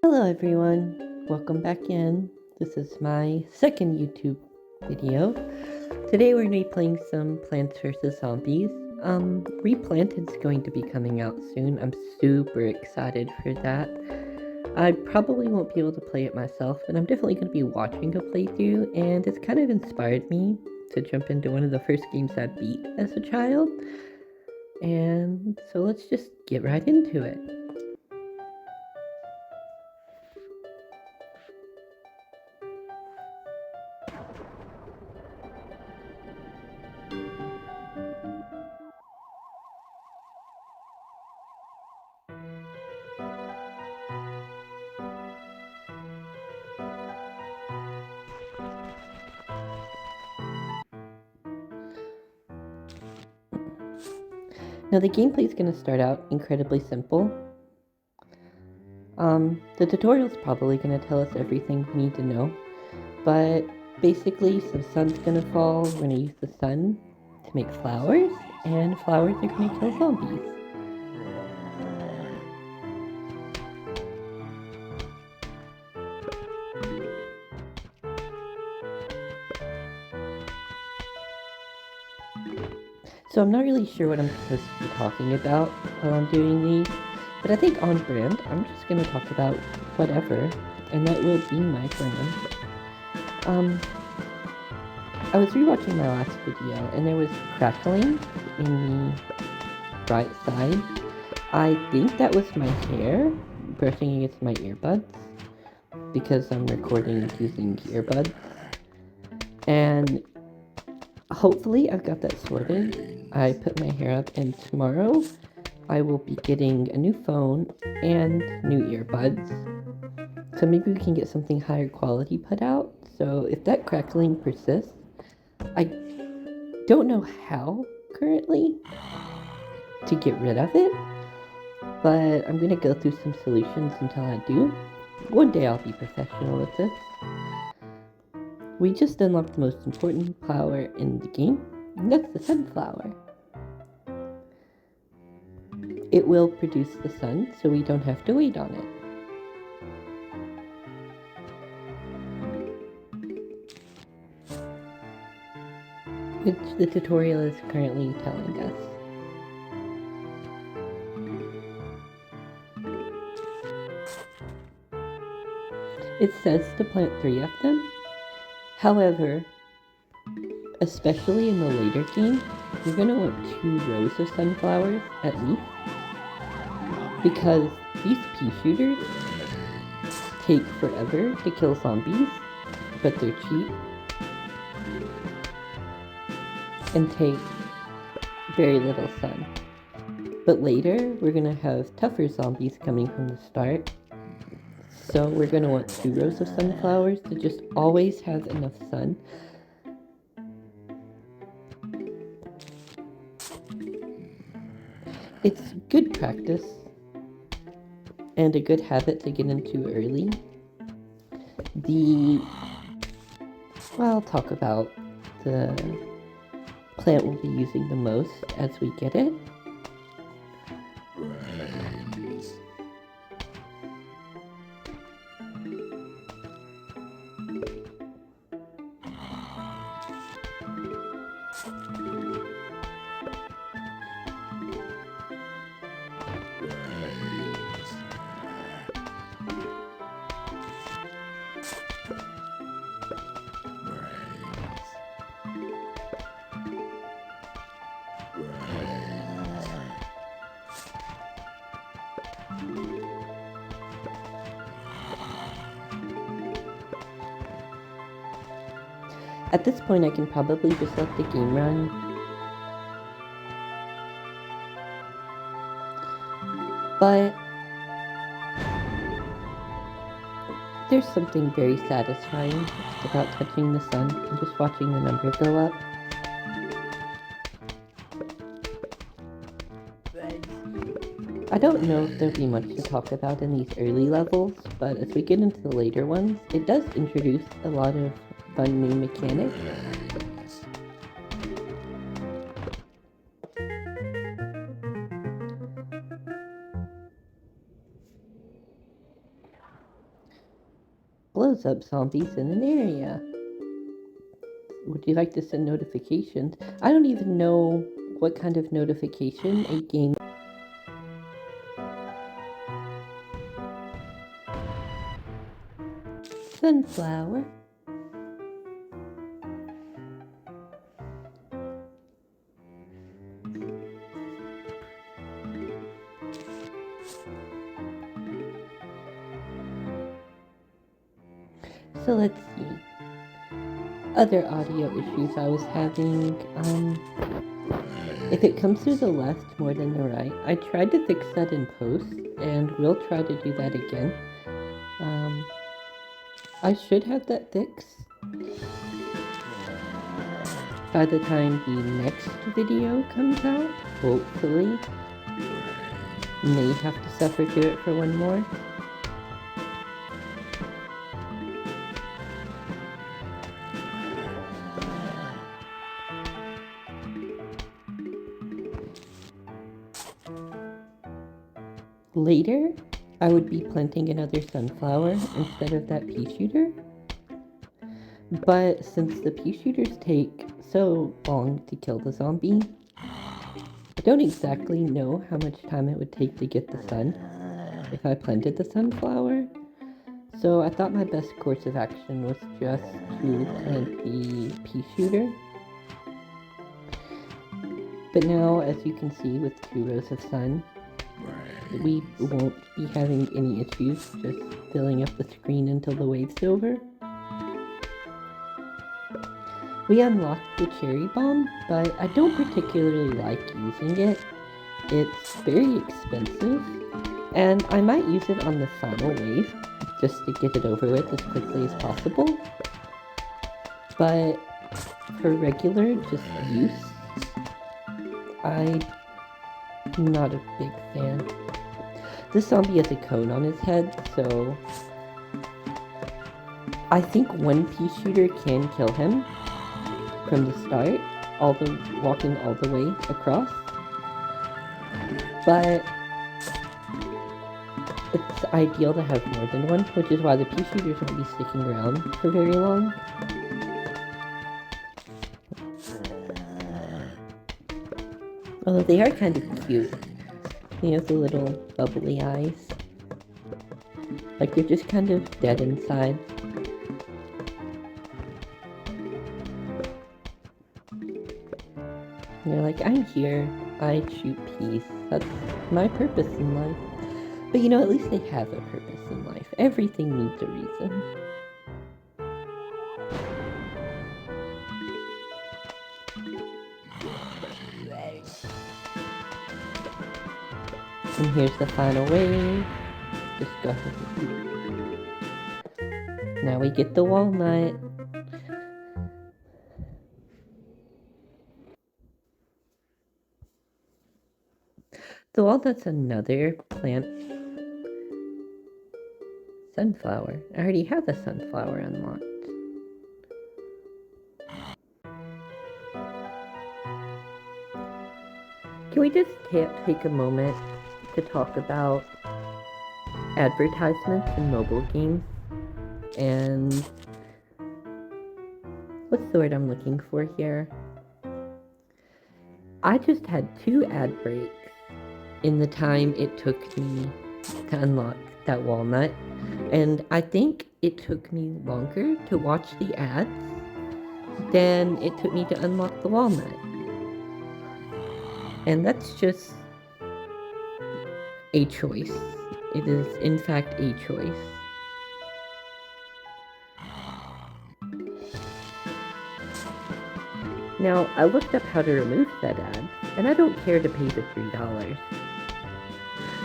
Hello everyone, welcome back in. This is my second YouTube video. Today we're going to be playing some Plants vs. Zombies. Replanted's going to be coming out soon. I'm super excited for that. I probably won't be able to play it myself, but I'm definitely going to be watching a playthrough, and it's kind of inspired me to jump into one of the first games I beat as a child. And so let's just get right into it. Now the gameplay is going to start out incredibly simple. The tutorial is probably going to tell us everything we need to know, but basically some sun's going to fall, we're going to use the sun to make flowers, and flowers are going to kill zombies. So I'm not really sure what I'm supposed to be talking about while I'm doing these, but I think on brand, I'm just going to talk about whatever, and that will be my brand. I was rewatching my last video, and there was crackling in the right side. I think that was my hair brushing against my earbuds, because I'm recording using earbuds. And hopefully I've got that sorted. I put my hair up, and tomorrow I will be getting a new phone and new earbuds. So maybe we can get something higher quality put out. So if that crackling persists, I don't know how currently to get rid of it, but I'm going to go through some solutions until I do. One day I'll be professional with this. We just unlocked the most important flower in the game, and that's the sunflower. It will produce the sun, so we don't have to wait on it. Which the tutorial is currently telling us. It says to plant 3 of them. However, especially in the later game, you're going to want 2 rows of sunflowers at least, because these pea shooters take forever to kill zombies, but they're cheap and take very little sun. But later, we're going to have tougher zombies coming from the start, so we're going to want 2 rows of sunflowers to just always have enough sun. It's good practice and a good habit to get into early. I'll talk about the plant we'll be using the most as we get it. At this point, I can probably just let the game run. But there's something very satisfying about touching the sun and just watching the number go up. I don't know if there'll be much to talk about in these early levels, but as we get into the later ones, it does introduce a lot of fun new mechanics. blows up zombies in an area. Would you like to send notifications? I don't even know what kind of notification a game. Sunflower. So let's see. Other audio issues I was having. If it comes through the left more than the right, I tried to fix that in post, and we'll try to do that again. I should have that fixed by the time the next video comes out, hopefully. May have to suffer through it for one more. Later, I would be planting another sunflower instead of that pea shooter. But since the pea shooters take so long to kill the zombie, I don't exactly know how much time it would take to get the sun if I planted the sunflower. So I thought my best course of action was just to plant the pea shooter. But now, as you can see with 2 rows of sun, we won't be having any issues just filling up the screen until the wave's over. We unlocked the cherry bomb, but I don't particularly like using it. It's very expensive, and I might use it on the final wave just to get it over with as quickly as possible. But for regular just use, I'm not a big fan. This zombie has a cone on his head, so I think one pea shooter can kill him from the start, walking all the way across. But it's ideal to have more than one, which is why the pea shooters won't be sticking around for very long. Although they are kind of cute. They have the little bubbly eyes. Like they're just kind of dead inside. And they're like, I'm here. I shoot peas. That's my purpose in life. But you know, at least they have a purpose in life. Everything needs a reason. And here's the final wave. Just go ahead. Now we get the walnut. The walnut's another plant. Sunflower. I already have the sunflower unlocked. Can we just take a moment to talk about advertisements in mobile games? And what's the word I'm looking for here? I just had 2 ad breaks in the time it took me to unlock that walnut, and I think it took me longer to watch the ads than it took me to unlock the walnut. And that's just a choice. It is in fact a choice. Now, I looked up how to remove that ad, and I don't care to pay the $3.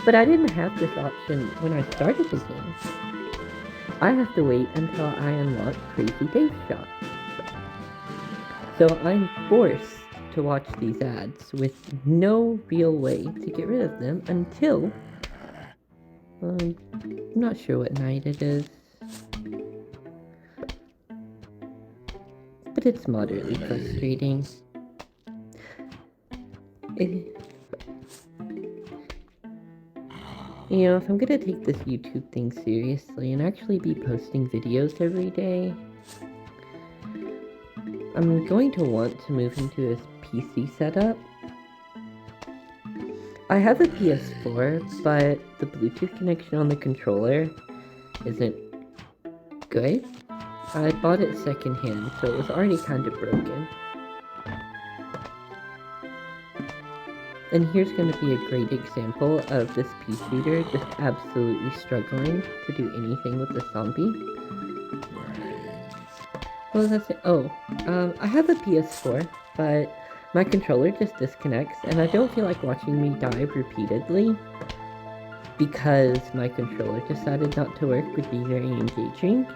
But I didn't have this option when I started the game. I have to wait until I unlock Crazy Dave Shop. So I'm forced to watch these ads with no real way to get rid of them until I'm not sure what night it is. But it's moderately frustrating. If I'm gonna take this YouTube thing seriously and actually be posting videos every day, I'm going to want to move into a PC setup. I have a PS4, but the Bluetooth connection on the controller isn't good. I bought it secondhand, so it was already kind of broken. And here's going to be a great example of this pea shooter just absolutely struggling to do anything with the zombie. What was I saying? Oh, I have a PS4, but my controller just disconnects, and I don't feel like watching me die repeatedly because my controller decided not to work would be very engaging.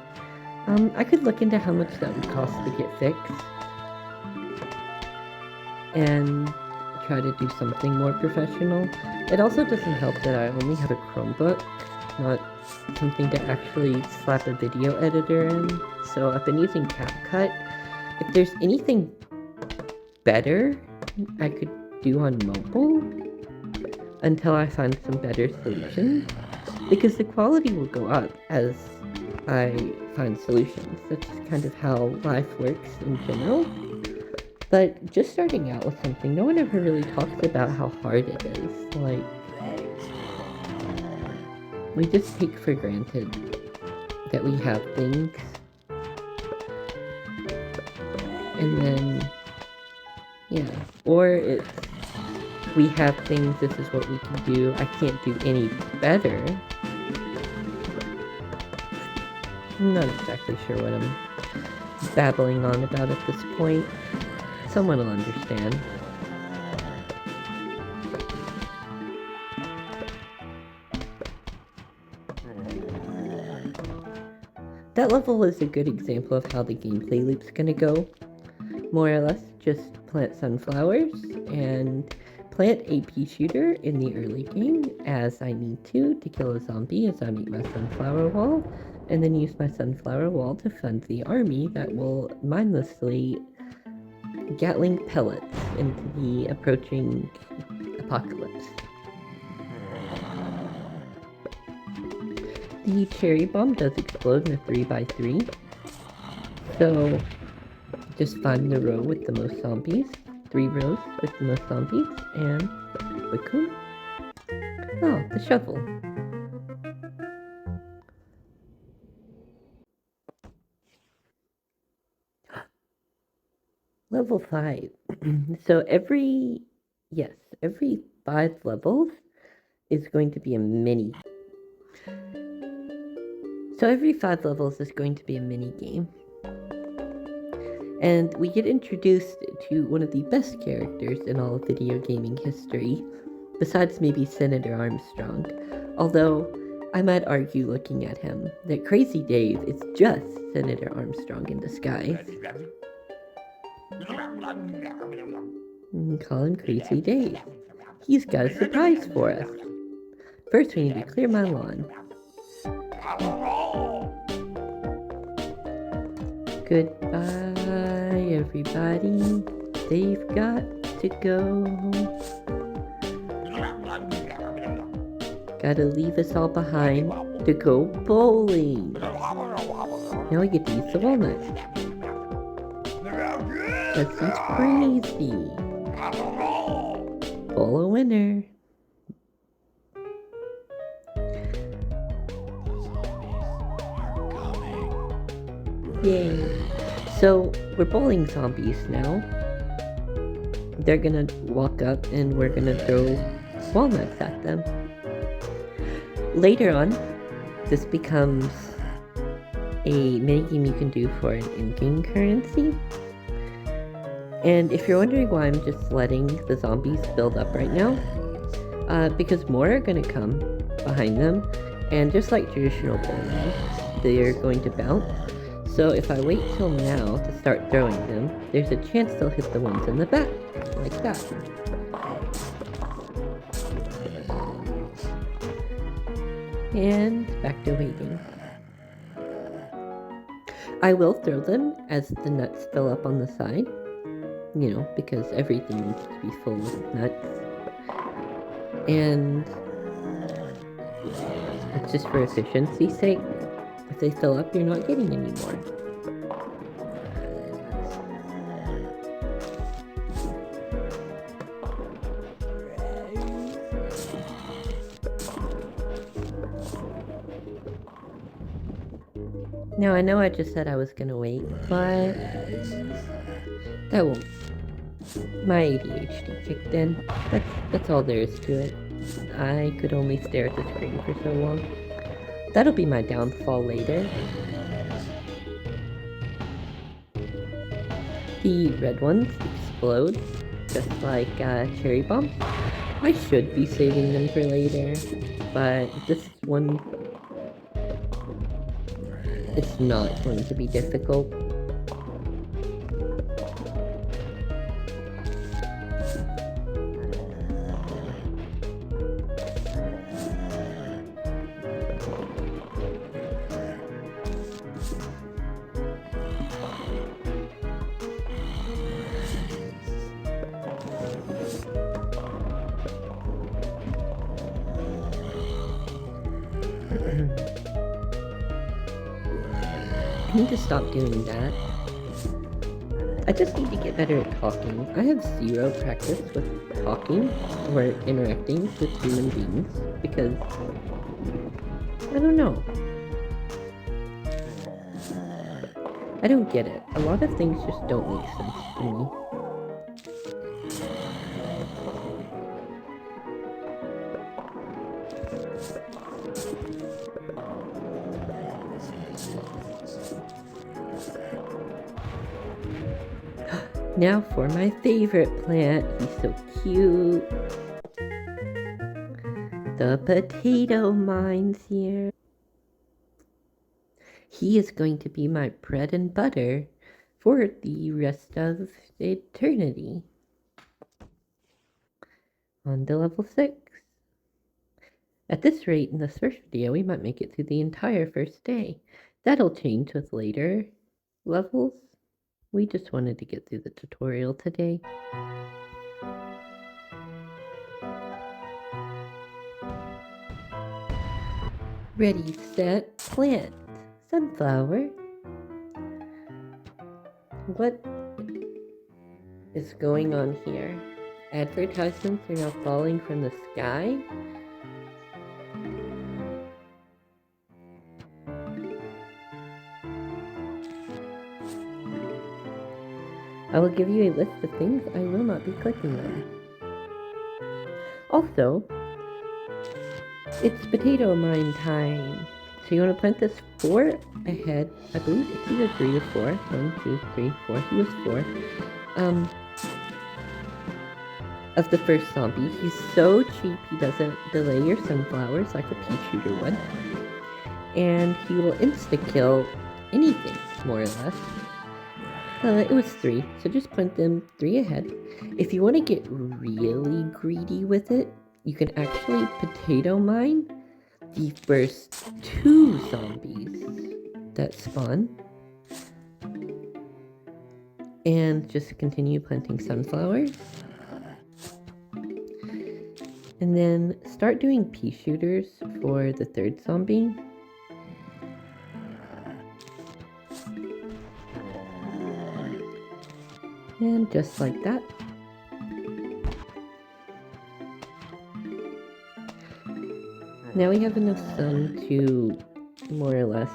I could look into how much that would cost to get fixed and try to do something more professional. It also doesn't help that I only have a Chromebook, not something to actually slap a video editor in, so I've been using CapCut. If there's anything better I could do on mobile until I find some better solutions, because the quality will go up as I find solutions. That's kind of how life works in general. But just starting out with something, no one ever really talks about how hard it is. Like, we just take for granted that we have things. And then, yeah. Or it's, we have things, this is what we can do, I can't do any better. I'm not exactly sure what I'm babbling on about at this point. Someone will understand. That level is a good example of how the gameplay loop's gonna go. More or less, just plant sunflowers and plant a pea shooter in the early game as I need to kill a zombie as I make my sunflower wall, and then use my sunflower wall to fund the army that will mindlessly Gatling pellets into the approaching apocalypse. The cherry bomb does explode in a 3x3, so just find the row with the most zombies, 3 rows with the most zombies, and boom. Oh, the shovel. Level 5. So every 5 levels is going to be a mini. So every 5 levels is going to be a mini game. And we get introduced to one of the best characters in all of video gaming history, besides maybe Senator Armstrong. Although, I might argue looking at him that Crazy Dave is just Senator Armstrong in disguise. Call him Crazy Dave. He's got a surprise for us. First, we need to clear my lawn. Goodbye, everybody. They've got to go. Gotta leave us all behind to go bowling. Now we get to eat the walnuts. This is crazy. Bowl a winner. Yay. So, we're bowling zombies now. They're gonna walk up and we're gonna throw walnuts at them. Later on, this becomes a minigame you can do for an in-game currency. And if you're wondering why I'm just letting the zombies build up right now, because more are gonna come behind them, and just like traditional bowling, they're going to bounce. So if I wait till now to start throwing them, there's a chance they'll hit the ones in the back, like that. And back to waiting. I will throw them as the nuts fill up on the side, because everything needs to be full of nuts. And It's just for efficiency's sake. If they fill up, you're not getting any more. Now, I know I just said I was gonna wait, but that won't. My ADHD kicked in. That's all there is to it. I could only stare at the screen for so long. That'll be my downfall later. The red ones explode, just like cherry bombs. I should be saving them for later, but this one it's not going to be difficult. I need to stop doing that. I just need to get better at talking. I have zero practice with talking or interacting with human beings because I don't know. I don't get it. A lot of things just don't make sense to me. Now for my favorite plant. He's so cute. The potato mine's here. He is going to be my bread and butter for the rest of eternity. On to level 6. At this rate, in this first video, we might make it through the entire first day. That'll change with later levels. We just wanted to get through the tutorial today. Ready, set, plant. Sunflower. What is going on here? Advertisements are now falling from the sky? I will give you a list of things I will not be clicking on. Also, it's potato mine time. So you want to plant this 4 ahead. I believe it's either 3 or 4. 1, 2, 3, 4. He was 4. Of the first zombie. He's so cheap he doesn't delay your sunflowers like a pea shooter would. And he will insta-kill anything, more or less. It was 3, so just plant them 3 ahead. If you want to get really greedy with it, you can actually potato mine the first 2 zombies that spawn. And just continue planting sunflowers. And then start doing pea shooters for the 3rd zombie. And just like that. Now we have enough sun to more or less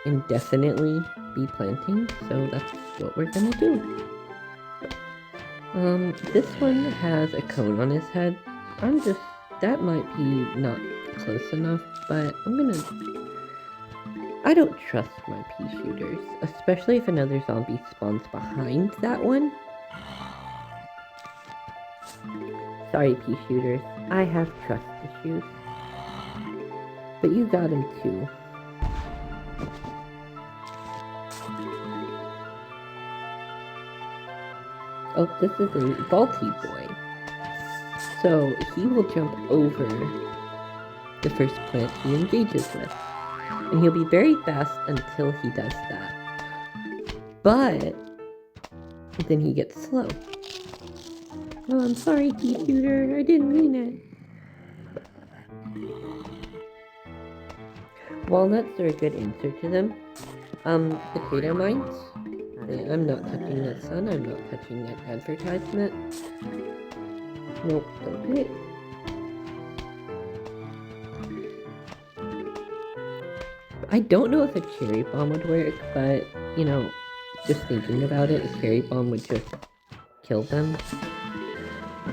indefinitely be planting, so that's what we're gonna do. This one has a cone on his head. That might be not close enough, but I don't trust my pea shooters, especially if another zombie spawns behind that one. Sorry, pea shooters, I have trust issues. But you got him too. Oh, this is a vaulty boy. So he will jump over the first plant he engages with. And he'll be very fast until he does that. But then he gets slow. Oh, I'm sorry, pea shooter. I didn't mean it. Walnuts are a good answer to them. Potato mines. I'm not touching that sun. I'm not touching that advertisement. Nope, don't do it. I don't know if a cherry bomb would work, but, you know, just thinking about it, a cherry bomb would just kill them.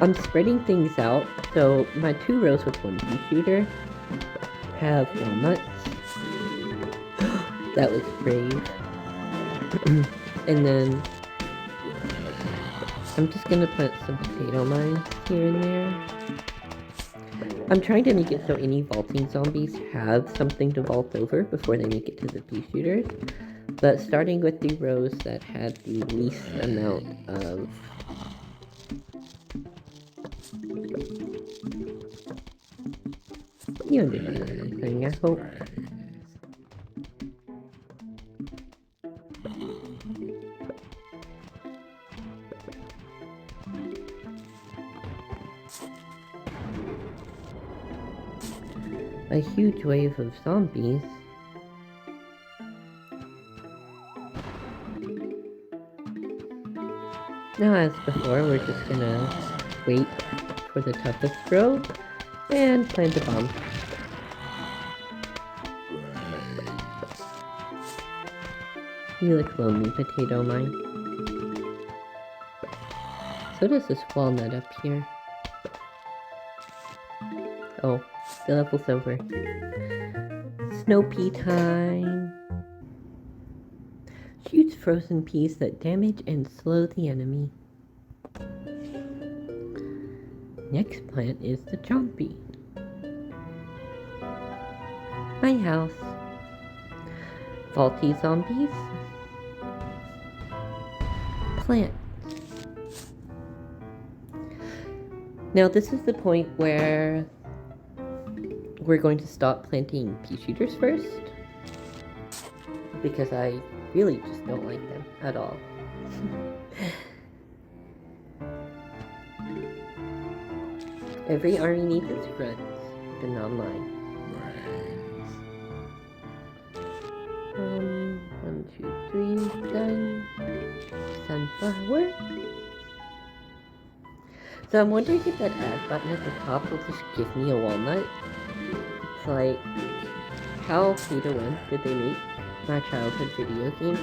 I'm spreading things out, so my 2 rows with 1 pea shooter have walnuts. That was brave. And then I'm just gonna plant some potato mines here and there. I'm trying to make it so any vaulting zombies have something to vault over before they make it to the pea shooters. But starting with the rows that had the least amount of you understand what I'm saying, I hope. A huge wave of zombies. Now, as before, we're just gonna wait for the toughest row and plant a bomb. You look lonely, potato mine. So does this walnut up here. Oh, the level's over. Snow pea time! Shoots frozen peas that damage and slow the enemy. Next plant is the chompy. My house. Faulty zombies. Plant. Now this is the point where we're going to stop planting pea shooters first, because I really just don't like them at all. Every army needs its grunts, but not mine. 1, 2, 3, done. Sunflower. So I'm wondering if that add button at the top will just give me a walnut. It's like, how Pay to Win did they make my childhood video game?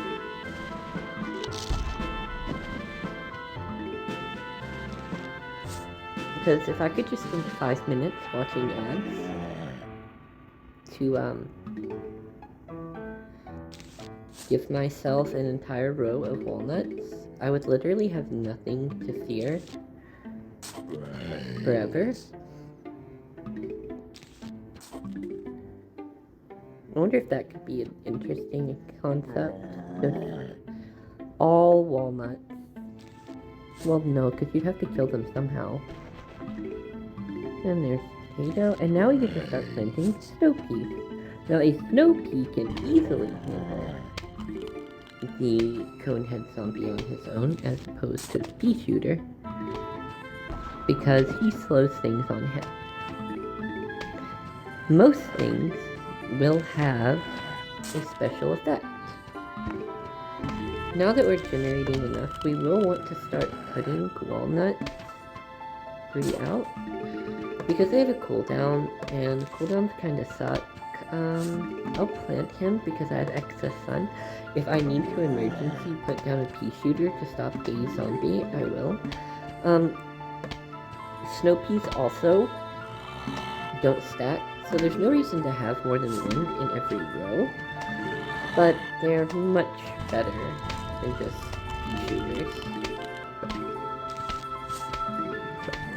Because if I could just spend 5 minutes watching ads to give myself an entire row of walnuts, I would literally have nothing to fear forever. I wonder if that could be an interesting concept. Just all walnuts. Well, no, because you'd have to kill them somehow. And there's potato, and now we get to start planting snow peas. Now a snow pea can easily handle the conehead zombie on his own, as opposed to the pea shooter, because he slows things on him. Most things will have a special effect. Now that we're generating enough, we will want to start putting walnuts 3 out, because they have a cooldown, and cooldowns kind of suck. I'll plant him because I have excess sun. If I need to emergency put down a pea shooter to stop a zombie, I will. Snow peas also don't stack, so there's no reason to have more than 1 in every row, but they're much better than just pea shooters.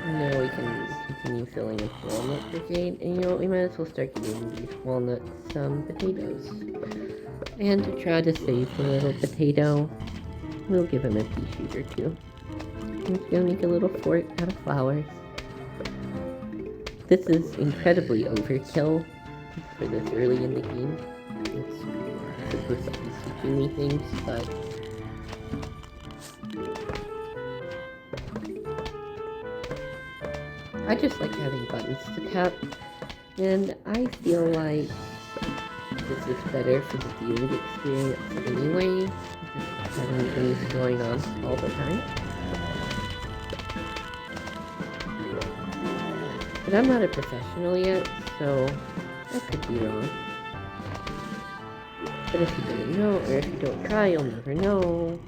Now we can continue filling up the walnut brigade, and you know what, we might as well start giving these walnuts some potatoes. And to try to save the little potato, we'll give him a pea shooter too. I'm just gonna make a little fort out of flowers. This is incredibly overkill for this early in the game. It's supposed to be teaching me things, but I just like having buttons to tap, and I feel like this is better for the viewing experience anyway. Just having things going on all the time. But I'm not a professional yet, so I could be wrong. But if you don't know, or if you don't try, you'll never know.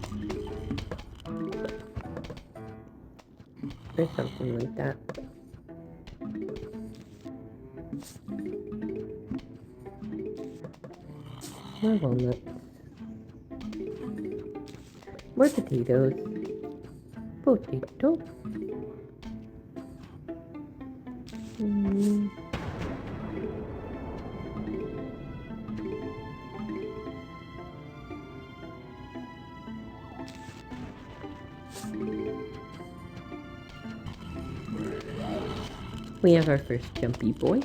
Or something like that. More walnuts. More potatoes. Potato. We have our first jumpy boy.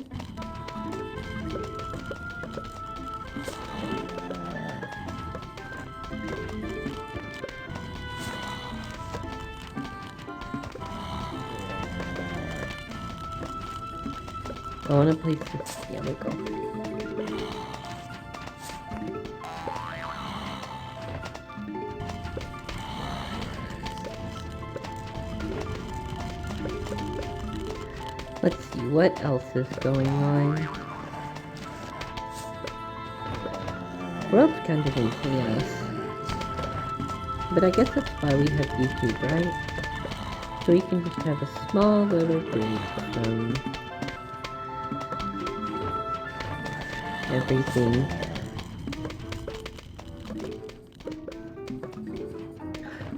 I want to play 6 go. Let's see what else is going on. World's kind of in chaos. But I guess that's why we have YouTube, right? So we can just have a small little break from everything.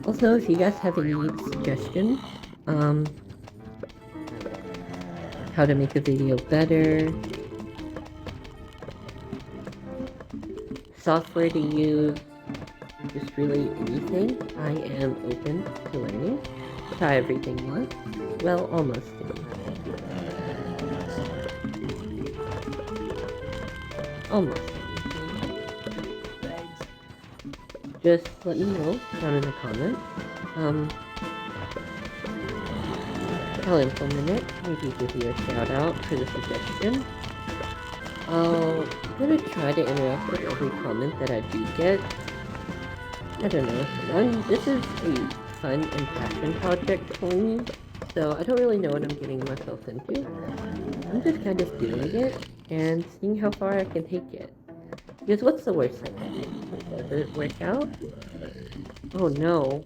Also, if you guys have any suggestions, how to make a video better, software to use, just really anything, I am open to learning. Try everything once. Well, almost anything. Almost anything. Just let me know down in the comments. I'll implement it. Maybe give you a shout out for the suggestion. I'm gonna try to interact with every comment that I do get. I don't know. This is a fun and passion project for me, so I don't really know what I'm getting myself into. I'm just kind of doing it and seeing how far I can take it. Because what's the worst that can happen? Does it work out? Oh no.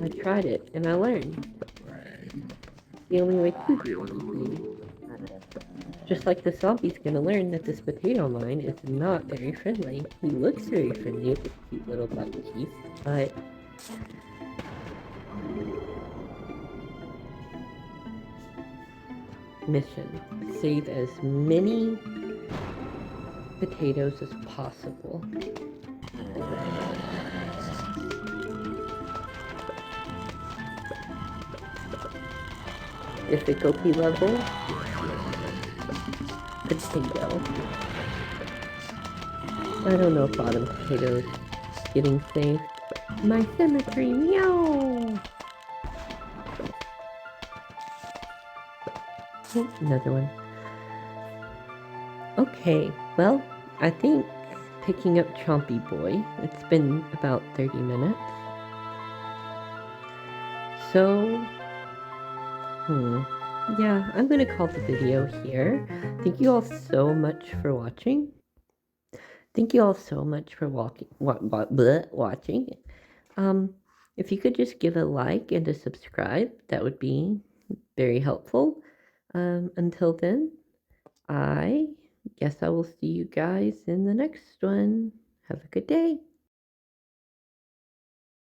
I tried it and I learned. The only way to do anything. Just like the zombie's gonna learn that this potato mine is not very friendly. He looks very friendly with his cute little black teeth, but mission. Save as many potatoes as possible. Difficulty level. Potato. I don't know if bottom potatoes getting saved. My symmetry, meow! Oh, another one. Okay, well, I think picking up Chompy Boy. It's been about 30 minutes. So, yeah, I'm gonna call the video here. Thank you all so much for watching. Thank you all so much for watching. If you could just give a like and a subscribe, that would be very helpful. Until then, I guess I will see you guys in the next one. Have a good day.